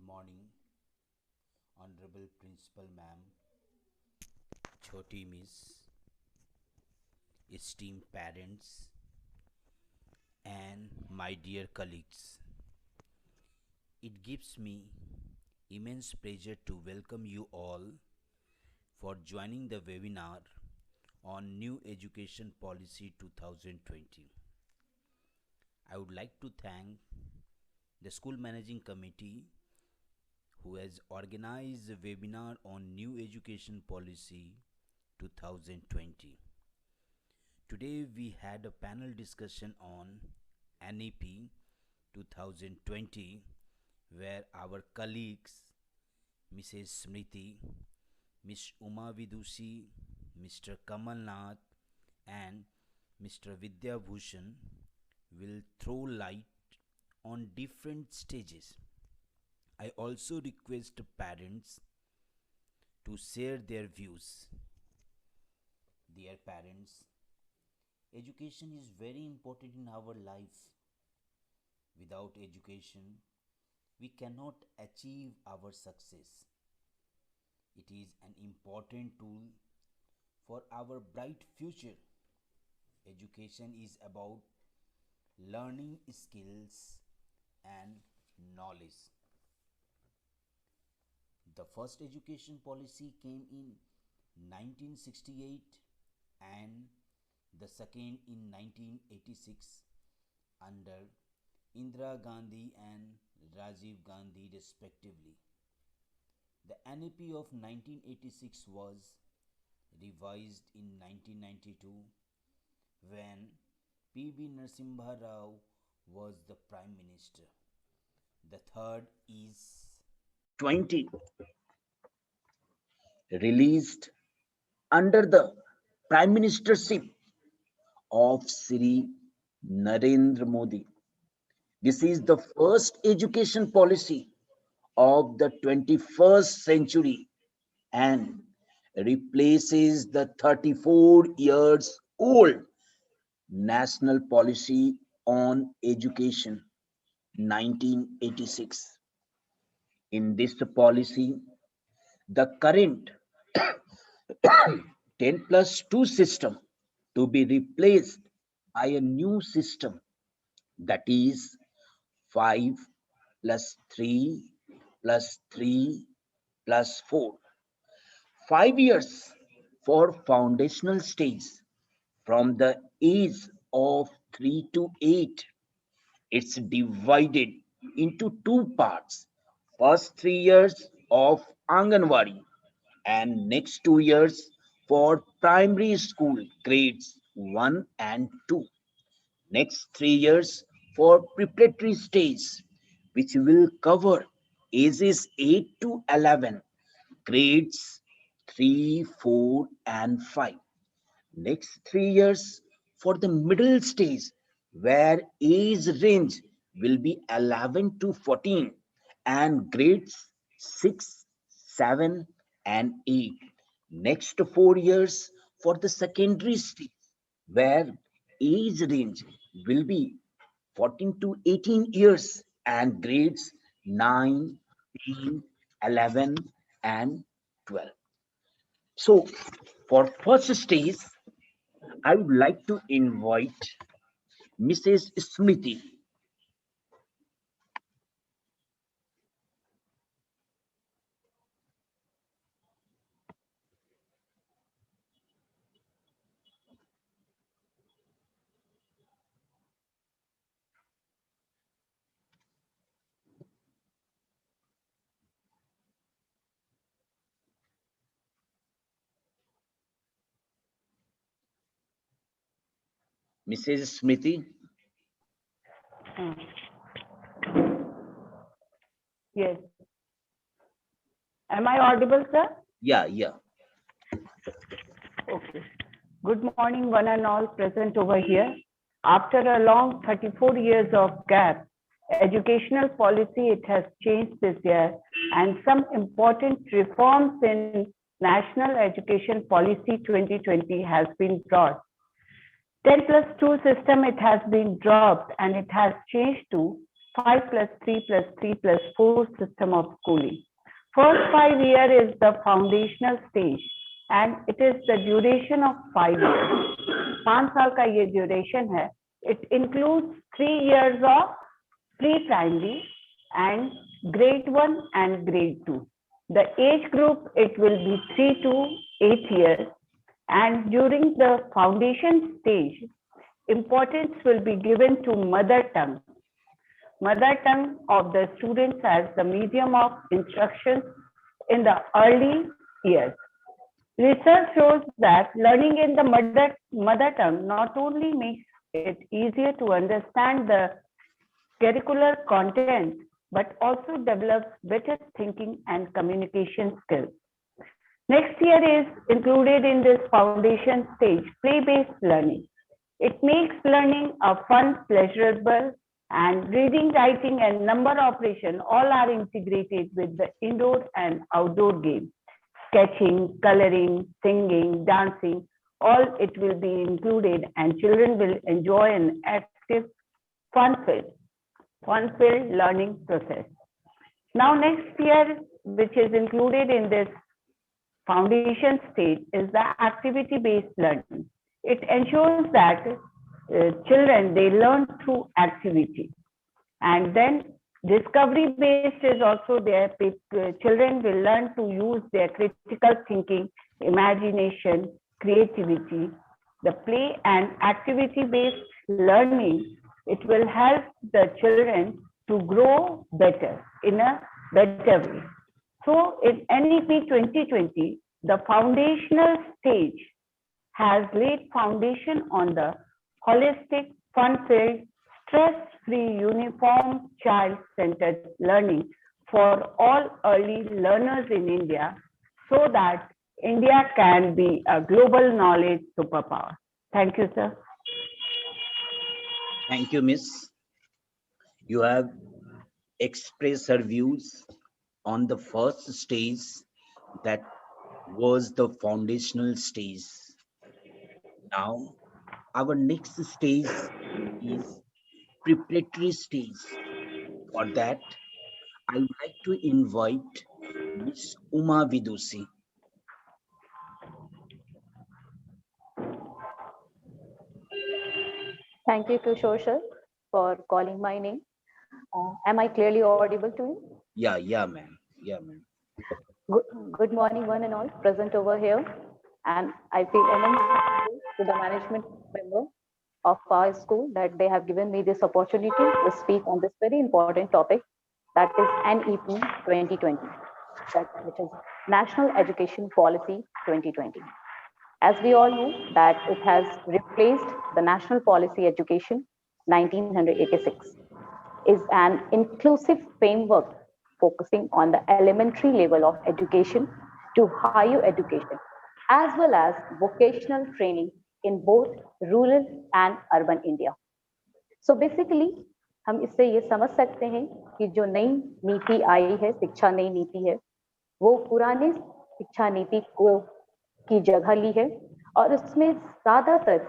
morning, Honorable Principal Ma'am, Choti Miss, esteemed parents, and my dear colleagues. It gives me immense pleasure to welcome you all for joining the webinar on New Education Policy 2020. I would like to thank the School Managing Committee who has organized a webinar on New Education Policy 2020. Today we had a panel discussion on NEP 2020 where our colleagues Mrs. Smriti, Ms. Uma Vidushi, Mr. Kamal Nath and Mr. Vidya Bhushan will throw light on different stages. I also request parents to share their views. Dear parents, education is very important in our life. Without education, we cannot achieve our success. It is an important tool for our bright future. Education is about learning skills and knowledge. The first education policy came in 1968 and the second in 1986 under Indira Gandhi and Rajiv Gandhi respectively. The NEP of 1986 was revised in 1992 when P.V. Narasimha Rao was the Prime Minister. The third is 20 released under the Prime Ministership of Sri Narendra Modi. This is the first education policy of the 21st century and replaces the 34 years old National Policy on Education 1986. In this policy, the current 10 plus 2 system to be replaced by a new system that is 5 plus 3 plus 3 plus 4. 5 years for foundational stage from the age of 3 to 8. It's divided into two parts. First 3 years of Anganwadi and next 2 years for primary school grades 1 and 2. Next 3 years for preparatory stage, which will cover ages 8 to 11, grades 3, 4, and 5. Next 3 years for the middle stage, where age range will be 11 to 14 and grades 6, 7, and 8. Next 4 years for the secondary stage, where age range will be 14 to 18 years and grades 9, 10, 11, and 12. So, for first stage, I would like to invite Mrs. Smriti. Mrs. Smriti. Hmm. Yes. Am I audible, sir? Yeah, yeah. Okay. Good morning, one and all present over here. After a long 34 years of gap, educational policy, it has changed this year, and some important reforms in National Education Policy 2020 has been brought. 10 plus 2 system, it has been dropped and it has changed to 5+3+3+4 system of schooling. First 5 years is the foundational stage and it is the duration of 5 years. 5 साल का ये duration है. It includes 3 years of pre-primary and grade 1 and grade 2. The age group, it will be 3 to 8 years. And during the foundation stage, importance will be given to mother tongue of the students as the medium of instruction in the early years. Research shows that learning in the mother tongue not only makes it easier to understand the curricular content, but also develops better thinking and communication skills. Next year is included in this foundation stage, play-based learning. It makes learning a fun, pleasurable, and reading, writing, and number operation all are integrated with the indoor and outdoor games. Sketching, coloring, singing, dancing, all it will be included and children will enjoy an active, fun-filled learning process. Now next year, which is included in this foundation stage, is the activity-based learning. It ensures that children, they learn through activity. And then discovery-based is also there. Children will learn to use their critical thinking, imagination, creativity. The play and activity-based learning, it will help the children to grow better in a better way. So in NEP 2020, the foundational stage has laid foundation on the holistic, fun-filled, stress-free, uniform, child-centered learning for all early learners in India so that India can be a global knowledge superpower. Thank you, sir. Thank you, Miss. You have expressed her views on the first stage, that was the foundational stage. Now, our next stage is preparatory stage. For that, I would like to invite Miss Uma Vidushi. Thank you, Kishore sir, for calling my name. Am I clearly audible to you? Yeah, ma'am. Good morning, one and all present over here. And I feel immense to the management member of our school that they have given me this opportunity to speak on this very important topic, that is NEP 2020, which is National Education Policy 2020. As we all know that it has replaced the National Policy Education 1986, is an inclusive framework focusing on the elementary level of education to higher education, as well as vocational training in both rural and urban India. So basically, हम इससे ये समझ सकते हैं कि जो नई नीति आई है, शिक्षा नई नीति है, वो पुराने शिक्षा नीति को की जगह ली है और उसमें ज्यादातर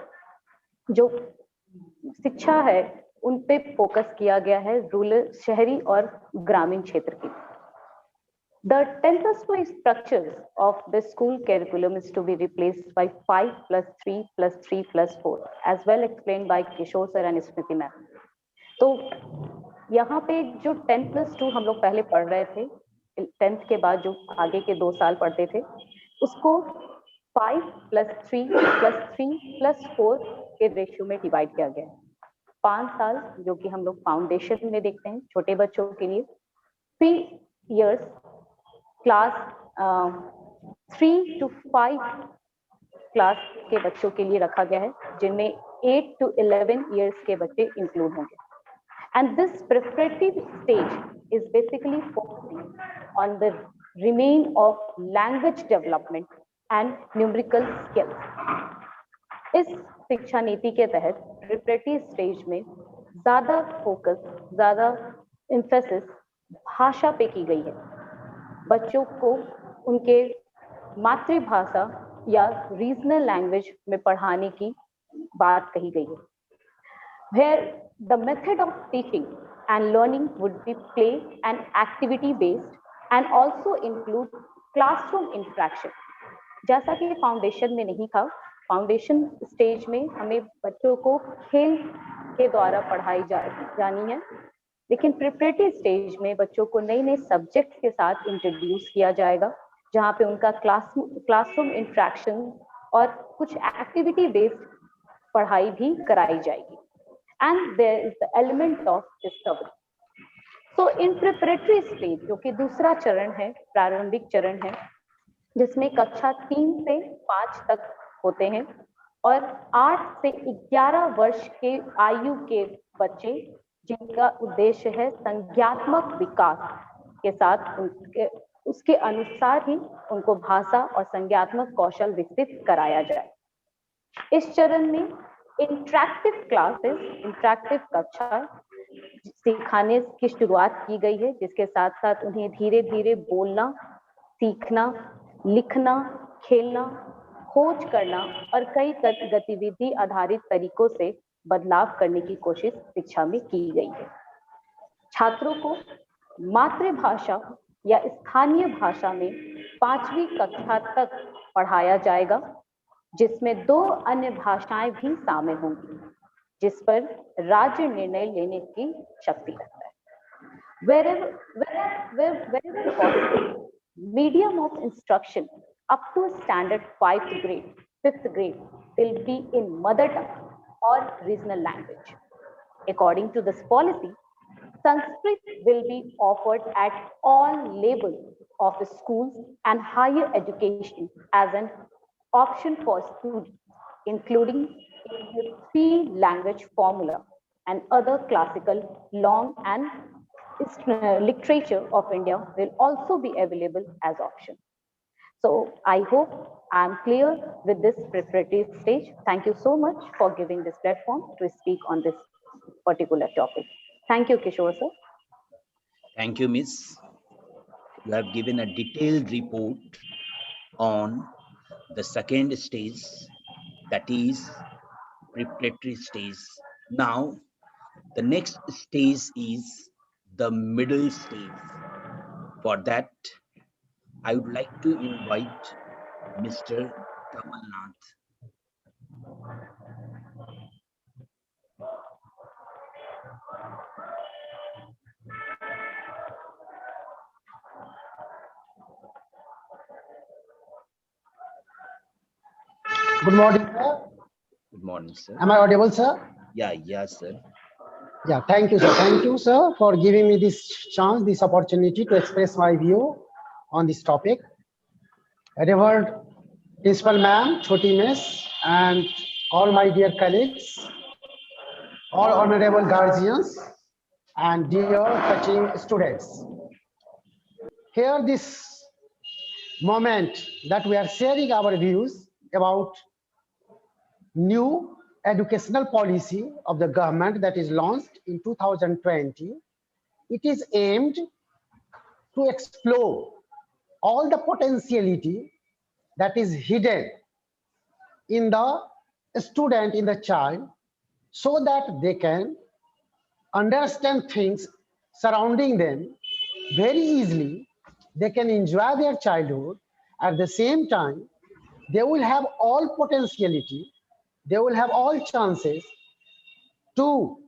जो शिक्षा है उन पे फोकस किया गया है रूरल, शहरी और ग्रामीण क्षेत्र की. The 10+2 structures of the school curriculum is to be replaced by 5+3+3+4, as well explained by Kishore sir and Smriti ma'am. तो यहाँ पे जो 10+2 हम लोग पहले पढ़ रहे थे, 10th के बाद जो आगे के 2 साल पढ़ते थे, उसको 5+3+3+4 के रेशियो में डिवाइड किया गया है. 5 साल जो कि हम लोग फाउंडेशन में देखते हैं छोटे बच्चों के लिए, 3 years क्लास 3 to 5 क्लास के बच्चों के लिए रखा गया है, जिनमें 8 to 11 years के बच्चे इंक्लूड होंगे. And this preparative stage is basically focusing on the remain of language development and numerical skills. इस शिक्षा नीति के तहत प्रिपरेटरी स्टेज में ज्यादा फोकस, ज्यादा एम्फेसिस भाषा पे की गई है. बच्चों को उनके मातृभाषा या रीजनल लैंग्वेज में पढ़ाने की बात कही गई है. Where the method of teaching and learning would be play and activity based and also include classroom interaction. जैसा कि फाउंडेशन में नहीं था, फाउंडेशन स्टेज में हमें बच्चों को खेल के द्वारा पढ़ाई जानी है, लेकिन प्रिपरेटरी स्टेज में बच्चों को नए नए सब्जेक्ट के साथ इंट्रोड्यूस किया जाएगा, जहां पे उनका क्लासरूम इंटरेक्शन और कुछ एक्टिविटी बेस्ड पढ़ाई भी कराई जाएगी. And there is the element of discovery. So in preparatory stage, जो कि दूसरा चरण है, प्रारंभिक चरण है, जिसमें कक्षा 3 से 5 तक होते हैं और 8 से 11 वर्ष के आयु के बच्चे, जिनका उद्देश्य है संज्ञात्मक विकास के साथ उसके अनुसार ही उनको भाषा और संज्ञात्मक कौशल विकसित कराया जाए. इस चरण में इंटरैक्टिव क्लासेस, इंटरैक्टिव कक्षा सिखाने की शुरुआत की गई है, जिसके साथ साथ उन्हें धीरे धीरे बोलना, सीखना, लिखना, खेलना, खोज करना और कई गतिविधि आधारित तरीकों से बदलाव करने की कोशिश शिक्षा में की गई है. छात्रों को मातृभाषा या स्थानीय भाषा में 5वीं कक्षा तक पढ़ाया जाएगा, जिसमें 2 अन्य भाषाएं भी शामिल होंगी, जिस पर राज्य निर्णय लेने की शक्ति रखता है. Wherever possible, medium of instruction up to standard 5th grade, 5th grade will be in mother tongue or regional language. According to this policy, Sanskrit will be offered at all levels of the schools and higher education as an option for students, including the 3-language formula and other classical, long and literature of India will also be available as option. So I hope I am clear with this preparatory stage. Thank you so much for giving this platform to speak on this particular topic. Thank you, Kishore sir. Thank you, Miss. You have given a detailed report on the second stage, that is preparatory stage. Now, the next stage is the middle stage. For that, I would like to invite Mr. Kamal Nath. Good morning, sir. Good morning, sir. Am I audible, sir? Yeah, sir. Yeah, thank you, sir. Thank you, sir, for giving me this chance, this opportunity to express my view on this topic. Revered Principal Ma'am, Choti Miss, and all my dear colleagues, all honorable guardians, and dear touching students. Here, this moment that we are sharing our views about new educational policy of the government that is launched in 2020. It is aimed to explore all the potentiality that is hidden in the student, in the child, so that they can understand things surrounding them very easily. They can enjoy their childhood. At the same time, they will have all potentiality, they will have all chances to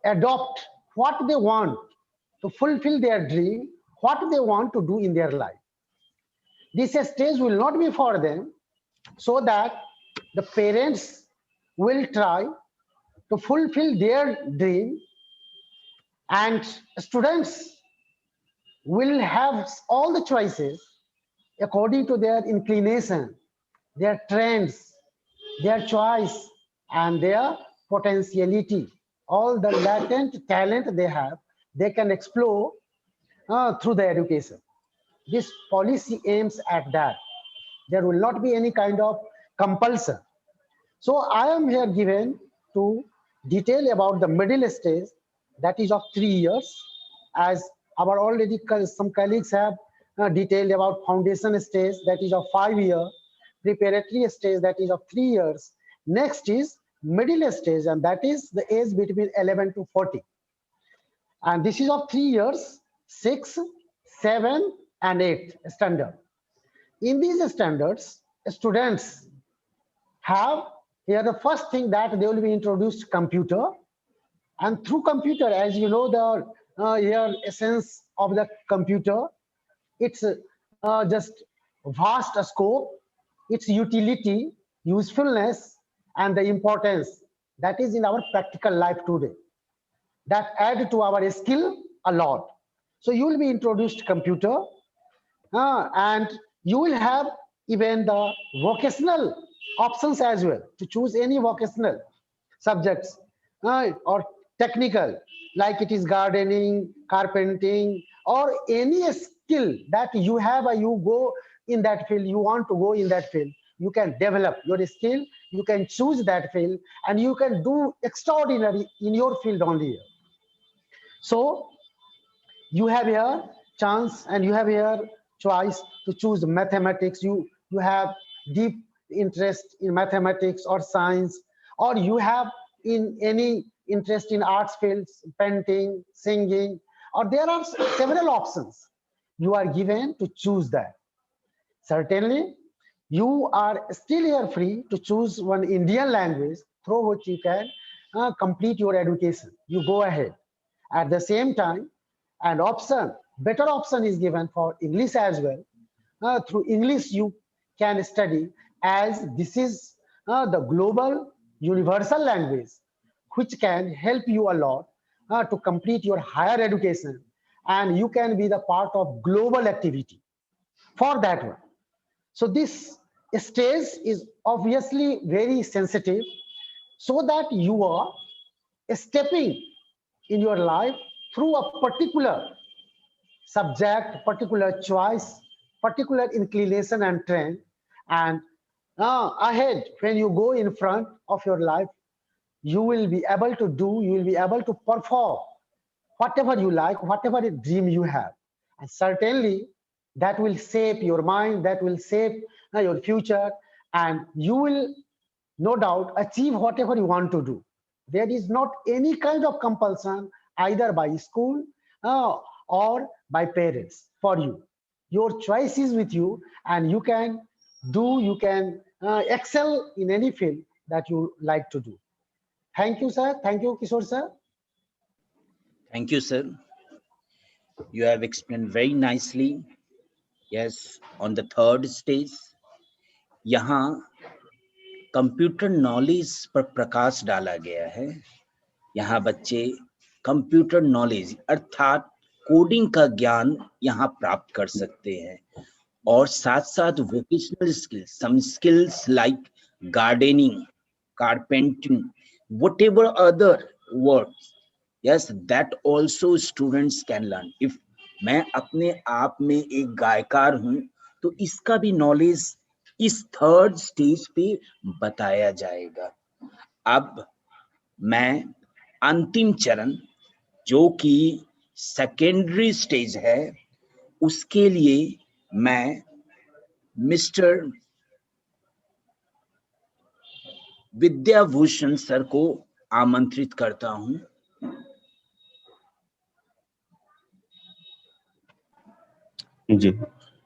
adopt what they want, to fulfill their dream, what they want to do in their life. This stage will not be for them, so that the parents will try to fulfill their dream, and students will have all the choices according to their inclination, their trends, their choice, and their potentiality. All the latent talent they have, they can explore through the education. This policy aims at that. There will not be any kind of compulsion. So I am here given to detail about the middle stage, that is of 3 years, as our already some colleagues have detailed about foundation stage, that is of 5 years, preparatory stage, that is of 3 years. Next is middle stage, and that is the age between 11 to 40. And this is of 3 years, 6, 7, and 8 standard. In these standards, students have here the first thing that they will be introduced computer, and through computer, as you know, the here essence of the computer, it's just vast scope, its utility, usefulness, and the importance that is in our practical life today, that add to our skill a lot. So you will be introduced computer, and you will have even the vocational options as well to choose any vocational subjects or technical, like it is gardening, carpenting, or any skill that you have, you go in that field, you want to go in that field, you can develop your skill, you can choose that field, and you can do extraordinary in your field only. So you have here chance and you have here choice to choose mathematics. You have deep interest in mathematics or science, or you have in any interest in arts fields, painting, singing, or there are several options. You are given to choose that. Certainly, you are still here free to choose one Indian language through which you can complete your education. You go ahead. At the same time, and better option is given for English as well. Through English, you can study, as this is the global universal language, which can help you a lot to complete your higher education, and you can be the part of global activity for that one. So this stage is obviously very sensitive, so that you are stepping in your life through a particular subject, particular choice, particular inclination and trend. And ahead, when you go in front of your life, you will be able to do, you will be able to perform whatever you like, whatever dream you have. And certainly that will shape your mind, that will shape your future, and you will no doubt achieve whatever you want to do. There is not any kind of compulsion either by school or by parents for you. Your choice is with you, and you can do, you can excel in any field that you like to do. Thank you, sir. Thank you, Kishore sir. Thank you, sir. You have explained very nicely. Yes, on the third stage, यहाँ computer knowledge पर प्रकाश डाला गया है. यहाँ बच्चे computer knowledge अर्थात coding का ज्ञान यहाँ प्राप्त कर सकते हैं, और साथ साथ vocational skills, some skills like gardening, carpenting, whatever other works, yes, that also students can learn. If मैं अपने आप में एक गायकार हूं, तो इसका भी नॉलेज इस थर्ड स्टेज पे बताया जाएगा. अब मैं अंतिम चरण, जो कि सेकेंडरी स्टेज है, उसके लिए मैं मिस्टर विद्याभूषण सर को आमंत्रित करता हूं. जी,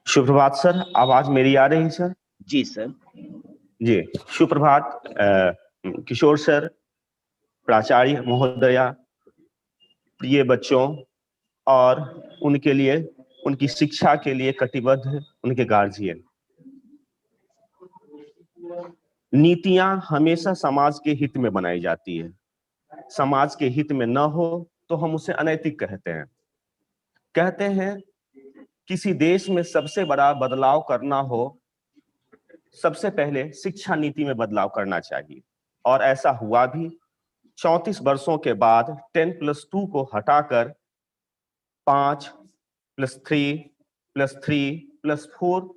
सुप्रभात सर. आवाज मेरी आ रही है सर? जी सर. जी, सुप्रभात किशोर सर, प्राचार्य महोदया, प्रिय बच्चों और उनके लिए, उनकी शिक्षा के लिए कटिबद्ध उनके गार्जियन. नीतियां हमेशा समाज के हित में बनाई जाती है. समाज के हित में न हो तो हम उसे अनैतिक कहते हैं. कहते हैं किसी देश में सबसे बड़ा बदलाव करना हो, सबसे पहले शिक्षा नीति में बदलाव करना चाहिए, और ऐसा हुआ भी. 34 वर्षों के बाद 10+2 को हटाकर 5+3+3+4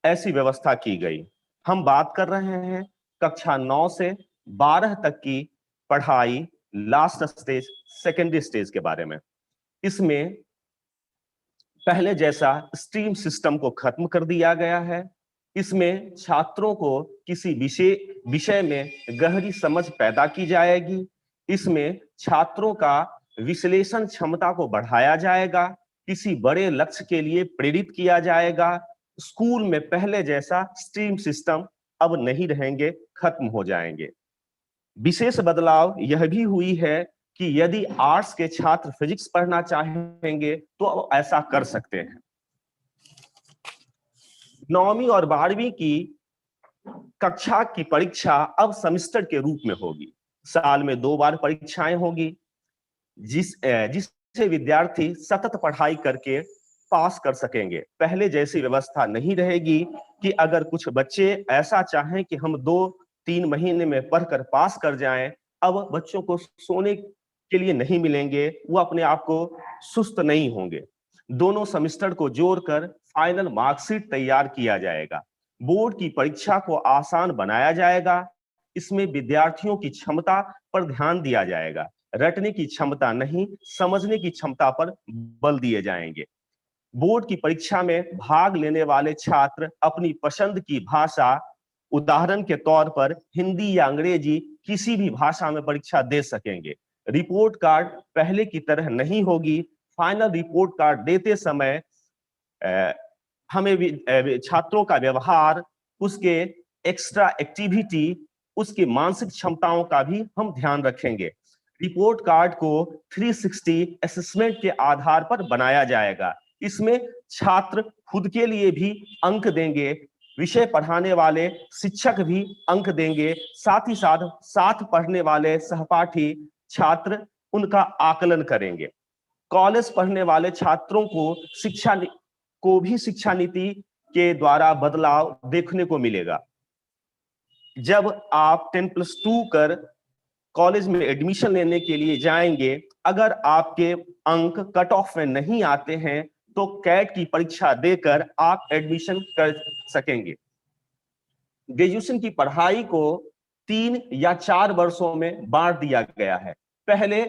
ऐसी व्यवस्था की गई. हम बात कर रहे हैं कक्षा 9 से 12 तक की पढ़ाई, लास्ट स्टेज, सेकेंडरी स्टेज के बारे में. इसमें पहले जैसा स्ट्रीम सिस्टम को खत्म कर दिया गया है. इसमें छात्रों को किसी विषय में गहरी समझ पैदा की जाएगी. इसमें छात्रों का विश्लेषण क्षमता को बढ़ाया जाएगा, किसी बड़े लक्ष्य के लिए प्रेरित किया जाएगा। स्कूल में पहले जैसा स्ट्रीम सिस्टम अब नहीं रहेंगे, खत्म हो जाएंगे। विशेष बदलाव यह भी हुई है कि यदि आर्ट्स के छात्र फिजिक्स पढ़ना चाहेंगे तो अब ऐसा कर सकते हैं। 9वीं और 12वीं की कक्षा की परीक्षा अब सेमेस्टर के रूप में होगी। साल में 2 बार परीक्षाएं होगी, जिससे विद्यार्थी सतत पढ़ाई करके पास कर सकेंगे। पहले जैसी व्यवस्था नहीं रहेगी कि अगर कुछ बच्चे ऐसा चाहें कि हम 2-3 महीने में पढ़कर पास कर जाएं, अब बच्चों को सोने के लिए नहीं मिलेंगे, वो अपने आप को सुस्त नहीं होंगे। दोनों सेमेस्टर को जोड़कर फाइनल मार्कशीट तैयार किया जाएगा। बोर्ड की परीक्षा को आसान बनाया जाएगा। इसमें विद्यार्थियों की क्षमता पर ध्यान दिया जाएगा। रटने की क्षमता नहीं, समझने की क्षमता पर बल दिए जाएंगे। बोर्ड की परीक्षा में भाग लेने वाले छात्र अपनी पसंद की भाषा, उदाहरण के तौर पर हिंदी या अंग्रेजी, किसी भी भाषा में परीक्षा दे सकेंगे। रिपोर्ट कार्ड पहले की तरह नहीं होगी। फाइनल रिपोर्ट कार्ड देते समय हमें छात्रों का व्यवहार, उसके एक्स्ट्रा एक्टिविटी, उसकी मानसिक क्षमताओं का भी हम ध्यान रखेंगे। रिपोर्ट कार्ड को 360 असेसमेंट के आधार पर बनाया जाएगा। इसमें छात्र खुद के लिए भी अंक देंगे, विषय पढ़ाने वाले शिक्षक भी अंक देंगे, साथ ही साथ पढ़ने वाले सहपाठी छात्र उनका आकलन करेंगे। कॉलेज पढ़ने वाले छात्रों को भी शिक्षा नीति के द्वारा बदलाव देखने को मिलेगा। जब आप 10+2 कर कॉलेज में एडमिशन लेने के लिए जाएंगे, अगर आपके अंक कट ऑफ में नहीं आते हैं तो कैट की परीक्षा देकर आप एडमिशन कर सकेंगे। ग्रेजुएशन की पढ़ाई को 3 या 4 वर्षों में बांट दिया गया है। पहले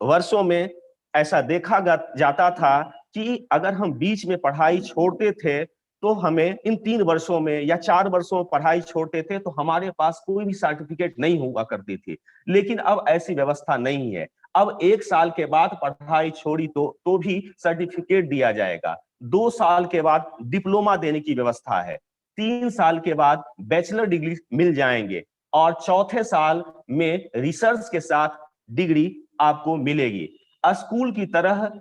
वर्षों में ऐसा देखा जाता था कि अगर हम बीच में पढ़ाई छोड़ते थे तो हमें इन 3 वर्षों में या 4 वर्षों में पढ़ाई छोड़ते थे तो हमारे पास कोई भी सर्टिफिकेट नहीं हुआ करती थी। लेकिन अब ऐसी व्यवस्था नहीं है। अब 1 साल के बाद पढ़ाई छोड़ी तो भी सर्टिफिकेट दिया जाएगा। 2 साल के बाद डिप्लोमा देने की व्यवस्था है। 3 साल के बाद बैचलर डिग्री मिल जाएंगे और चौथे साल में रिसर्च के साथ डिग्री आपको मिलेगी। स्कूल की तरह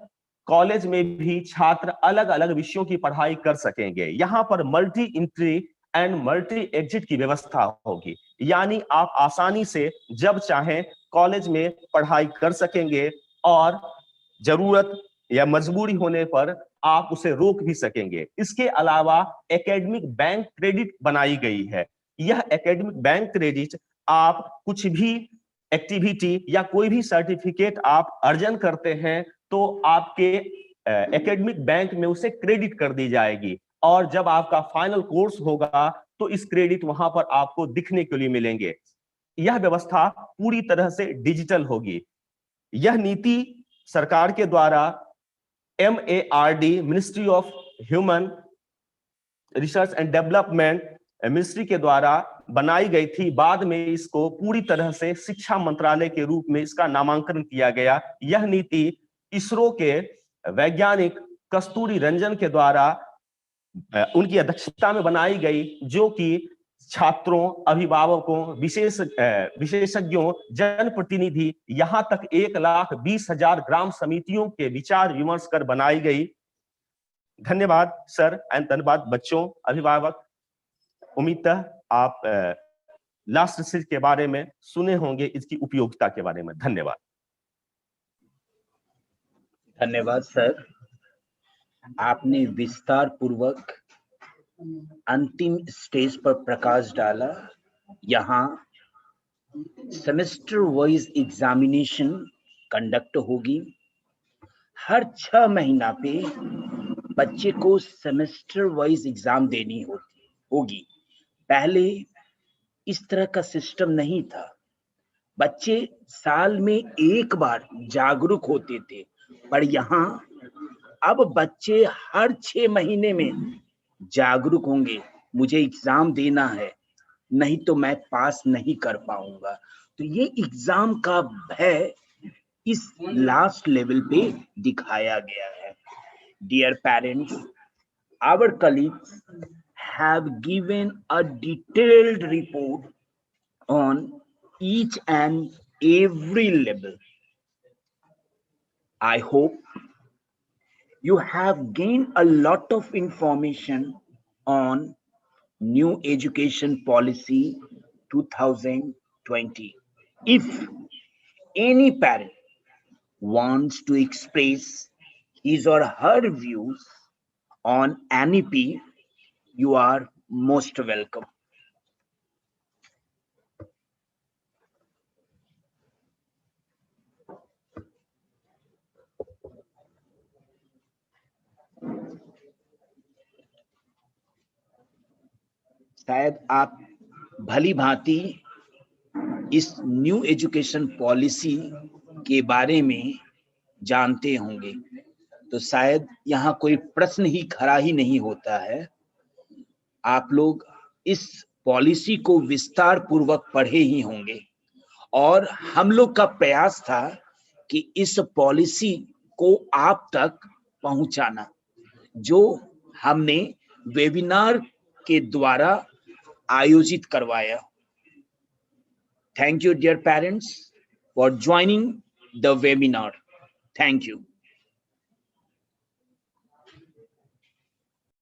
कॉलेज में भी छात्र अलग अलग विषयों की पढ़ाई कर सकेंगे। यहाँ पर multi entry and multi exit की व्यवस्था होगी, यानी आप आसानी से जब चाहें कॉलेज में पढ़ाई कर सकेंगे और जरूरत या मजबूरी होने पर आप उसे रोक भी सकेंगे। इसके अलावा एकेडमिक बैंक क्रेडिट बनाई गई है। यह एकेडमिक बैंक क्रेडिट आप कुछ भी एक्टिविटी या कोई भी सर्टिफिकेट आप अर्जन करते हैं तो आपके एकेडमिक बैंक में उसे क्रेडिट कर दी जाएगी और जब आपका फाइनल कोर्स होगा तो इस क्रेडिट वहां पर आपको दिखने के लिए मिलेंगे। यह व्यवस्था पूरी तरह से डिजिटल होगी। यह नीति सरकार के द्वारा MARD, ministry of human research and development ministry के द्वारा बनाई गई थी। बाद में इसको पूरी तरह से शिक्षा मंत्रालय के रूप में इसका नामांकन किया गया। यह नीति इसरो के वैज्ञानिक कस्तूरी रंजन के द्वारा उनकी अध्यक्षता में बनाई गई, जो कि छात्रों, अभिभावकों, विशेषज्ञों, जनप्रतिनिधि, यहाँ तक 1,20,000 ग्राम समितियों के विचार विमर्श कर बनाई गई। धन्यवाद सर एंड धन्यवाद बच्चों, अभिभावक। उम्मीद है आप लास्ट रिसर्च के बारे में सुने होंगे, इसकी उपयोगिता के बारे में। धन्यवाद। धन्यवाद सर, आपने विस्तार पूर्वक अंतिम स्टेज पर प्रकाश डाला। यहाँ सेमेस्टर वाइज एग्जामिनेशन कंडक्ट होगी। हर 6 महीना पे बच्चे को सेमेस्टर वाइज एग्जाम देनी होगी। पहले इस तरह का सिस्टम नहीं था। बच्चे साल में एक बार जागरूक होते थे, पर यहाँ अब बच्चे हर 6 महीने में जागरूक होंगे। मुझे एग्जाम देना है, नहीं तो मैं पास नहीं कर पाऊंगा। तो ये एग्जाम का भय इस लास्ट लेवल पे दिखाया गया है। Dear parents, our colleagues have given a detailed report on each and every level. I hope you have gained a lot of information on new education policy 2020. If any parent wants to express his or her views on NEP, you are most welcome. शायद आप भली भांति इस new education policy के बारे में जानते होंगे, तो शायद यहाँ कोई प्रश्न ही खड़ा ही नहीं होता है। आप लोग इस पॉलिसी को विस्तार पूर्वक पढ़े ही होंगे और हम लोग का प्रयास था कि इस पॉलिसी को आप तक पहुंचाना, जो हमने वेबिनार के द्वारा आयोजित करवाया। Thank you, dear parents, for joining the webinar. Thank you.